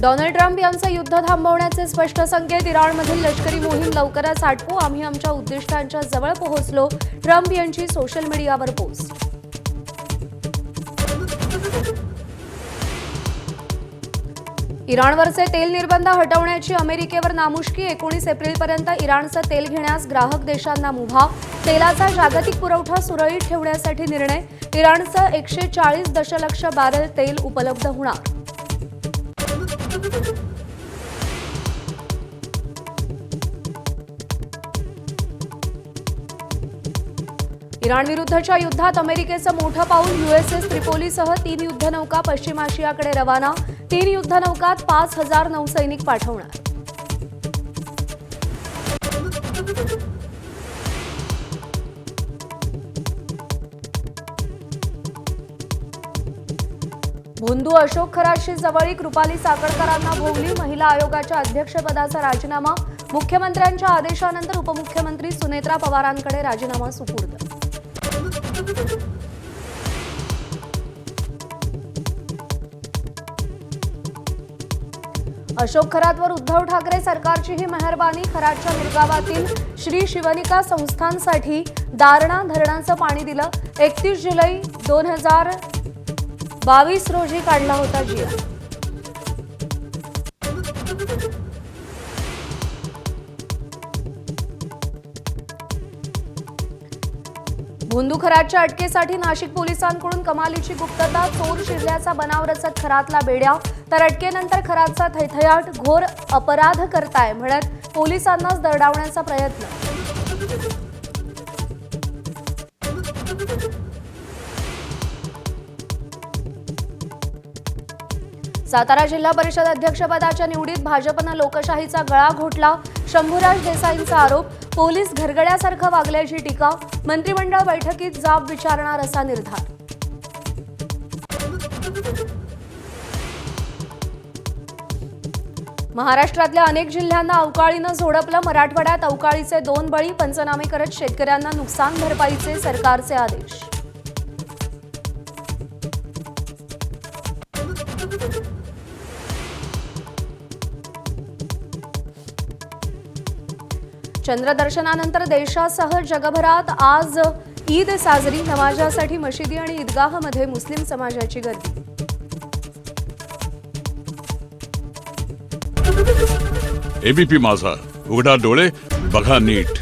Donald Trump यांचे युद्ध थांबवण्याचे स्पष्ट संकेत. इराणमधील लष्करी मोहीम लवकरच आटपू, आम्ही आमच्या उद्दिष्टांच्या जवळ पोहोचलो. ट्रम्प यांची सोशल मीडियावर पोस्ट. इराणवरचे तेल निर्बंध हटवण्याची अमेरिकेवर नामुष्की. 19 एप्रिलपर्यंत इराणचं तेल घेण्यास ग्राहक देशांना मुभा. तेलाचा जागतिक पुरवठा सुरळीत ठेवण्यासाठी निर्णय. इराणचं 140 दशलक्ष बॅरल तेल उपलब्ध होणार. इराणविरुद्धच्या युद्धात अमेरिकेचं मोठं पाऊल. यूएसएस त्रिपोलीसह 3 युद्धनौका पश्चिम आशियाकडे रवाना. 3 युद्धनौकात 5000 नौसैनिक पाठवणार. भोंदू अशोक खरातशी जवळीक. रुपाली चाकणकरांना भोवली. महिला आयोगाच्या अध्यक्षपदाचा राजीनामा. मुख्यमंत्र्यांच्या आदेशानंतर उपमुख्यमंत्री सुनेत्रा पवारांकडे राजीनामा सुपूर्द. अशोक खरातवर उद्धव ठाकरे सरकारची ही मेहरबानी. खरातच्या मिरगावातील श्री शिवनिका संस्थांसाठी दारणा धरणाचं पाणी दिलं. 31 जुलै 2022 रोजी काढला होता जिया. भोंदू खरातच्या अटकेसाठी नाशिक पोलिसांकडून कमालीची गुप्तता. चोर शिरल्याचा बनाव रचत खरातला बेड्या, तर अटकेनंतर खरातचा थैथयाट. घोर अपराध करताय म्हणत पोलिसांनाच दरडावण्याचा प्रयत्न. सातारा जिल्हा परिषद अध्यक्षपदाच्या निवडीत भाजपनं लोकशाहीचा गळा घोटला. शंभूराज देसाईंचा आरोप. पोलीस घरगड्यासारखं वागल्याची टीका. मंत्रिमंडळ बैठकीत जाब विचारणार असा निर्धार. महाराष्ट्रातल्या अनेक जिल्ह्यांना अवकाळीनं झोडपलं. मराठवाड्यात अवकाळीचे 2 बळी. पंचनामे करत शेतकऱ्यांना नुकसान भरपाईचे सरकारचे आदेश. चंद्रदर्शनानंतर देशासह जगभरात आज ईद साजरी. नमाजासाठी मशिदी आणि ईदगाहमध्ये मुस्लिम समाजाची गर्दी. एबीपी माझा, उघडा डोळे बघा नीट.